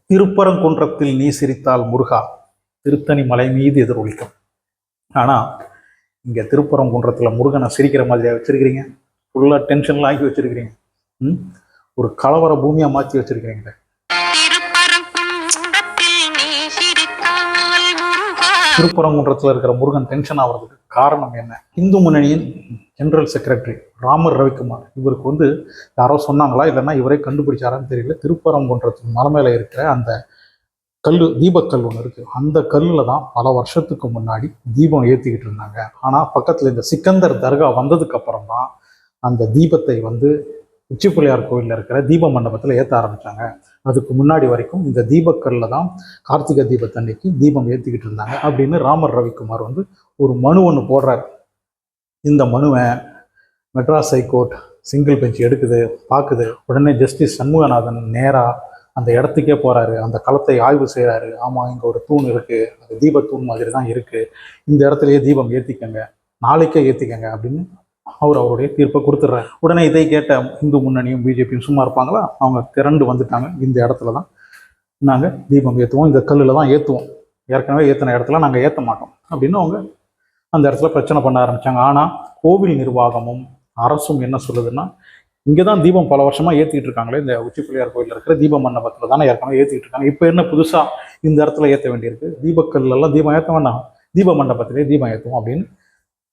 திருப்பரங்குன்றத்தில் நீ சிரித்தால் முருகா திருத்தணி மலை மீது எதிரொலிக்கும். ஆனால் இங்கே திருப்பரங்குன்றத்தில் முருகனை சிரிக்கிற மாதிரியா வச்சிருக்கிறீங்க? ஃபுல்லாக டென்ஷன்லாம் ஆக்கி வச்சிருக்கிறீங்க. ஒரு கலவர பூமியாக மாற்றி வச்சிருக்கிறீங்க. திருப்பரங்குன்றத்தில் இருக்கிற முருகன் டென்ஷன் ஆகிறதுக்கு காரணம் என்ன? இந்து முன்னணியின் ஜெனரல் செக்ரட்டரி ராமர் ரவிக்குமார், இவருக்கு யாரோ சொன்னாங்களா இல்லைன்னா இவரே கண்டுபிடிச்சாரான்னு தெரியல. திருப்பரங்குன்றத்துக்கு மலை மேலே இருக்கிற அந்த கல், தீபக்கல் ஒன்று இருக்குது. அந்த கல்லில் தான் பல வருஷத்துக்கு முன்னாடி தீபம் ஏற்றிக்கிட்டு இருந்தாங்க. ஆனால் பக்கத்தில் இந்த சிக்கந்தர் தர்கா வந்ததுக்கு அப்புறம் தான் அந்த தீபத்தை உச்சி பிள்ளையார் கோயிலில் இருக்கிற தீப மண்டபத்தில் ஏற்ற ஆரம்பித்தாங்க. அதுக்கு முன்னாடி வரைக்கும் இந்த தீபக்கல்லில் தான் கார்த்திகை தீபத்தன்னைக்கு தீபம் ஏற்றிக்கிட்டு இருந்தாங்க அப்படின்னு ராமர் ரவிக்குமார் ஒரு மனு ஒன்று போடுறாரு. இந்த மனுவை மெட்ராஸ் ஹைகோர்ட் சிங்கிள் பெஞ்ச் எடுக்குது, பார்க்குது. உடனே ஜஸ்டிஸ் சண்முகநாதன் நேராக அந்த இடத்துக்கே போகிறாரு, அந்த களத்தை ஆய்வு செய்கிறாரு. ஆமாம், இங்கே ஒரு தூண் இருக்குது, அது தீபத்தூண் மாதிரி தான் இருக்குது, இந்த இடத்துலையே தீபம் ஏற்றிக்கங்க, நாளைக்கே ஏற்றிக்கங்க அப்படின்னு அவருடைய தீர்ப்பை கொடுத்துட்றாரு. உடனே இதை கேட்ட இந்து முன்னணியும் பிஜேபியும் சும்மா இருப்பாங்களா? அவங்க திரண்டு வந்துட்டாங்க. இந்த இடத்துல தான் நாங்கள் தீபம் ஏற்றுவோம், இந்த கல்லில் தான் ஏற்றுவோம், ஏற்கனவே ஏற்றின இடத்துல நாங்கள் ஏற்ற மாட்டோம் அப்படின்னு அவங்க அந்த இடத்துல பிரச்சனை பண்ண ஆரம்பித்தாங்க. ஆனால் கோவில் நிர்வாகமும் அரசும் என்ன சொல்லுதுன்னா, இங்கே தான் தீபம் பல வருஷமாக ஏற்றிட்டு இருக்காங்களே, இந்த உச்சி பிள்ளையார் கோயிலில் இருக்கிற தீப மண்டபத்தில் தானே ஏற்கனவே ஏற்றிட்டு இருக்காங்க, இப்போ என்ன புதுசாக இந்த இடத்துல ஏற்ற வேண்டியிருக்கு? தீபக்கல்லாம் தீபம் ஏற்ற வேண்டாம், தீப மண்டபத்திலே தீபம் ஏற்றுவோம் அப்படின்னு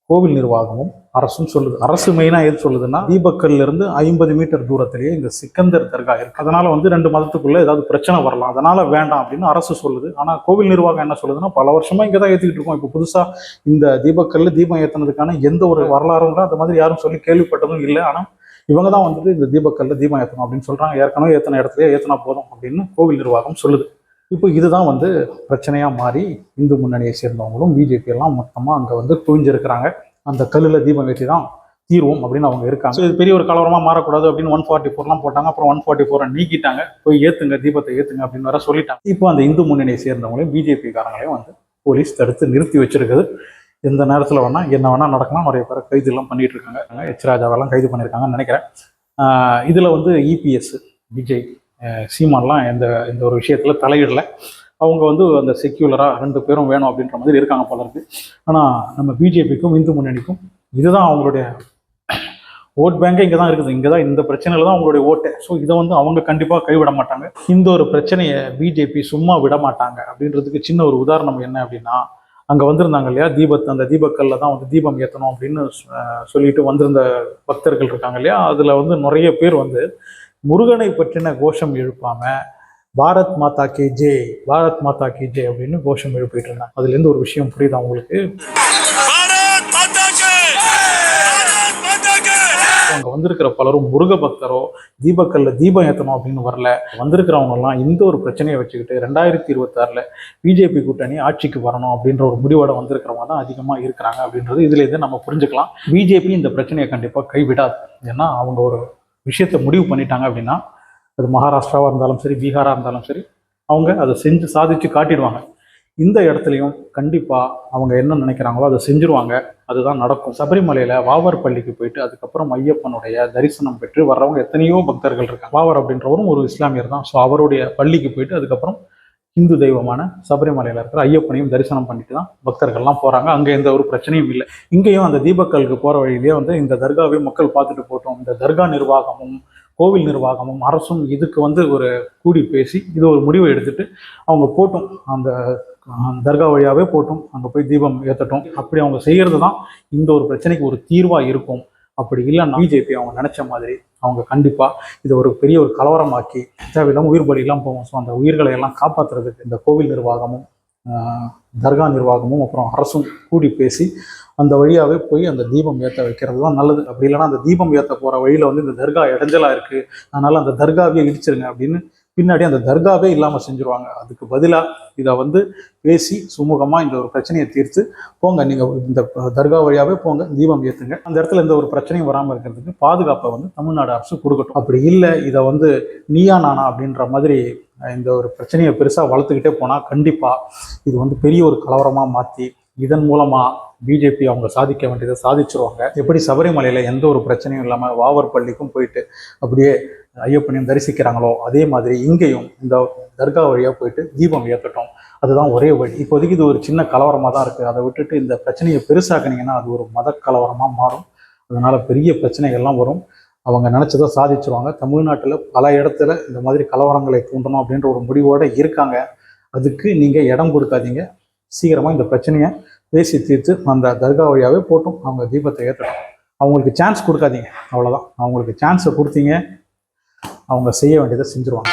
கோவில் நிர்வாகமும் அரசும் சொல்லுது. அரசு மெயினாக எது சொல்லுதுன்னா, தீபக்கல்லிருந்து 50 மீட்டர் தூரத்திலேயே இந்த சிக்கந்தர் தர்கா இருக்குது, அதனால் 2 மதத்துக்குள்ளே ஏதாவது பிரச்சனை வரலாம், அதனால் வேண்டாம் அப்படின்னு அரசு சொல்லுது. ஆனால் கோவில் நிர்வாகம் என்ன சொல்லுதுன்னா, பல வருஷமாக இங்கே தான் ஏற்றிக்கிட்டு இருக்கோம், இப்போ புதுசாக இந்த தீபக்கல்ல தீபம் ஏற்றினதுக்கான எந்த ஒரு வரலாறும் இல்லை, அந்த மாதிரி யாரும் சொல்லி கேள்விப்பட்டதும் இல்லை. ஆனால் இவங்க தான் இந்த தீபக்கல்ல தீபம் ஏற்றணும் அப்படின்னு சொல்கிறாங்க. ஏற்கனவே ஏற்றின இடத்துலையே ஏற்றினா போதும் அப்படின்னு கோவில் நிர்வாகம் சொல்லுது. இப்போ இதுதான் பிரச்சனையாக மாறி இந்து முன்னணியை சேர்ந்தவங்களும் பிஜேபி எல்லாம் மொத்தமாக அங்கே குவிஞ்சிருக்கிறாங்க. அந்த கல்லில் தீபம் ஏற்றி தான் தீர்வோம் அப்படின்னு அவங்க இருக்காங்க. ஸோ இது பெரிய ஒரு கலவரமாக மாறக்கூடாது அப்படின்னு 144 போட்டாங்க. அப்புறம் 144 நீக்கிட்டாங்க. போய் ஏற்றுங்க, தீபத்தை ஏற்றுங்க அப்படின்னு வேற சொல்லிட்டாங்க. இப்போ அந்த இந்து முன்னணியை சேர்ந்தவங்களையும் பிஜேபி காரங்களையும் போலீஸ் தடுத்து நிறுத்தி வச்சிருக்குது. எந்த நேரத்தில் வேணால் என்ன வேணால் நடக்கலாம். நிறைய பேரை கைதுலாம் பண்ணிட்டு இருக்காங்க. எச் ராஜாவெல்லாம் கைது பண்ணியிருக்காங்கன்னு நினைக்கிறேன். இதில் இபிஎஸ், விஜய், சீமான்லாம் எந்த ஒரு விஷயத்தில் தலையிடலை. அவங்க அந்த செக்யூலராக 2 பேரும் வேணும் அப்படின்ற மாதிரி இருக்காங்க போல இருக்கு. ஆனால் நம்ம பிஜேபிக்கும் இந்து முன்னணிக்கும் இதுதான் அவங்களுடைய ஓட் பேங்கே இங்கே தான் இருக்குது. இங்கே தான் இந்த பிரச்சனையில் தான் அவங்களுடைய ஓட்டை. ஸோ இதை அவங்க கண்டிப்பாக கைவிட மாட்டாங்க. இந்த ஒரு பிரச்சனையை பிஜேபி சும்மா விட மாட்டாங்க அப்படின்றதுக்கு சின்ன ஒரு உதாரணம் என்ன அப்படின்னா, அங்கே வந்திருந்தாங்க இல்லையா, அந்த தீபக்கல்ல தான் தீபம் ஏற்றணும் அப்படின்னு சொல்லிட்டு வந்திருந்த பக்தர்கள் இருக்காங்க இல்லையா, அதில் நிறைய பேர் முருகனை பற்றின கோஷம் எழுப்பாம பாரத் மாதா கே ஜெய், பாரத் மாதா கே ஜெய் அப்படின்னு கோஷம் எழுப்பிட்டு இருந்தாங்க. அதுலேருந்து ஒரு விஷயம் புரியுதா உங்களுக்கு? அங்கே வந்திருக்கிற பலரும் முருக பக்தரோ தீபக்கல்ல தீபம் ஏற்றணும் அப்படின்னு வரல. வந்திருக்கிறவங்கெல்லாம் இந்த ஒரு பிரச்சனையை வச்சுக்கிட்டு 2026 பிஜேபி கூட்டணி ஆட்சிக்கு வரணும் அப்படின்ற ஒரு முடிவோட வந்திருக்கிறவங்க தான் அதிகமாக இருக்கிறாங்க அப்படின்றது இதுலேருந்து நம்ம புரிஞ்சுக்கலாம். பிஜேபி இந்த பிரச்சனையை கண்டிப்பாக கைவிடாது. ஏன்னா அவங்க ஒரு விஷயத்தை முடிவு பண்ணிட்டாங்க அப்படின்னா, அது மகாராஷ்டிராவாக இருந்தாலும் சரி, பீகாராக இருந்தாலும் சரி, அவங்க அதை செஞ்சு சாதிச்சு காட்டிடுவாங்க. இந்த இடத்துலையும் கண்டிப்பாக அவங்க என்ன நினைக்கிறாங்களோ அதை செஞ்சுருவாங்க. அதுதான் நடக்கும். சபரிமலையில் வாவர் பள்ளிக்கு போயிட்டு அதுக்கப்புறம் ஐயப்பனுடைய தரிசனம் பெற்று வர்றவங்க எத்தனையோ பக்தர்கள் இருக்காங்க. வாவர் அப்படின்றவரும் ஒரு இஸ்லாமியர் தான். ஸோ அவருடைய பள்ளிக்கு போயிட்டு அதுக்கப்புறம் இந்து தெய்வமான சபரிமலையில் இருக்கிற ஐயப்பனையும் தரிசனம் பண்ணிட்டு தான் பக்தர்கள்லாம் போகிறாங்க. அங்கே எந்த ஒரு பிரச்சனையும் இல்லை. இங்கேயும் அந்த தீபக்கலுக்கு போகிற வழியிலேயே இந்த தர்காவை மக்கள் பார்த்துட்டு போட்டோம். இந்த தர்கா நிர்வாகமும் கோவில் நிர்வாகமும் அரசும் இதுக்கு ஒரு கூடி பேசி இது ஒரு முடிவை எடுத்துட்டு அவங்க போட்டும், அந்த தர்கா வழியாகவே போட்டும், அங்கே போய் தீபம் ஏற்றட்டும். அப்படி அவங்க செய்கிறது தான் இந்த ஒரு பிரச்சனைக்கு ஒரு தீர்வாக இருக்கும். அப்படி இல்லைன்னா பிஜேபி அவங்க நினச்ச மாதிரி அவங்க கண்டிப்பாக இதை ஒரு பெரிய ஒரு கலவரமாக்கி தேவையில்லாமல் உயிர் பலியெல்லாம் போகும். ஸோ அந்த உயிர்களை எல்லாம் காப்பாற்றுறதுக்கு இந்த கோவில் நிர்வாகமும் தர்கா நிர்வாகமும் அப்புறம் அரசும் கூடி பேசி அந்த வழியாகவே போய் அந்த தீபம் ஏற்ற வைக்கிறது தான் நல்லது. அப்படி இல்லைன்னா அந்த தீபம் ஏற்ற போகிற வழியில் இந்த தர்கா இடைஞ்சலாக இருக்குது, அதனால் அந்த தர்காவே இடிச்சிருங்க அப்படின்னு பின்னாடி அந்த தர்காவே இல்லாமல் செஞ்சுருவாங்க. அதுக்கு பதிலாக இதை பேசி சுமூகமாக இந்த ஒரு பிரச்சனையை தீர்த்து போங்க, நீங்கள் இந்த தர்கா வழியாகவே போங்க, தீபம் ஏற்றுங்க. அந்த இடத்துல எந்த ஒரு பிரச்சனையும் வராமல் இருக்கிறதுக்கு பாதுகாப்பை தமிழ்நாடு அரசு கொடுக்கட்டும். அப்படி இல்லை இதை நீயா நானா அப்படின்ற மாதிரி இந்த ஒரு பிரச்சனையை பெருசாக வளர்த்துக்கிட்டே போனால் கண்டிப்பாக இது பெரிய ஒரு கலவரமாக மாற்றி இதன் மூலமாக பிஜேபி அவங்க சாதிக்க வேண்டியதை சாதிச்சிருவாங்க. எப்படி சபரிமலையில் எந்த ஒரு பிரச்சனையும் இல்லாமல் வாவர் பள்ளிக்கும் போயிட்டு அப்படியே ஐயப்பனையும் தரிசிக்கிறாங்களோ அதே மாதிரி இங்கேயும் இந்த தர்கா வழியாக போயிட்டு தீபம் ஏற்றட்டும். அதுதான் ஒரே வழி. இப்போதைக்கு இது ஒரு சின்ன கலவரமாக தான் இருக்குது. அதை விட்டுட்டு இந்த பிரச்சனையை பெருசாக்குனீங்கன்னா அது ஒரு மத கலவரமாக மாறும். அதனால் பெரிய பிரச்சனைகள்லாம் வரும். அவங்க நினச்சதை சாதிச்சிருவாங்க. தமிழ்நாட்டில் பல இடத்துல இந்த மாதிரி கலவரங்களை தூண்டணும் அப்படின்ற ஒரு முடிவோடு இருக்காங்க. அதுக்கு நீங்கள் இடம் கொடுக்காதீங்க. சீக்கிரமாக இந்த பிரச்சனையை பேசி தீர்த்து அந்த தர்கா வழியாகவே போட்டும் அவங்க தீபத்தை ஏற்றணும். அவங்களுக்கு சான்ஸ் கொடுக்காதீங்க, அவ்வளோதான். அவங்களுக்கு சான்ஸை கொடுத்தீங்க, அவங்க செய்ய வேண்டியதை செஞ்சுருவாங்க.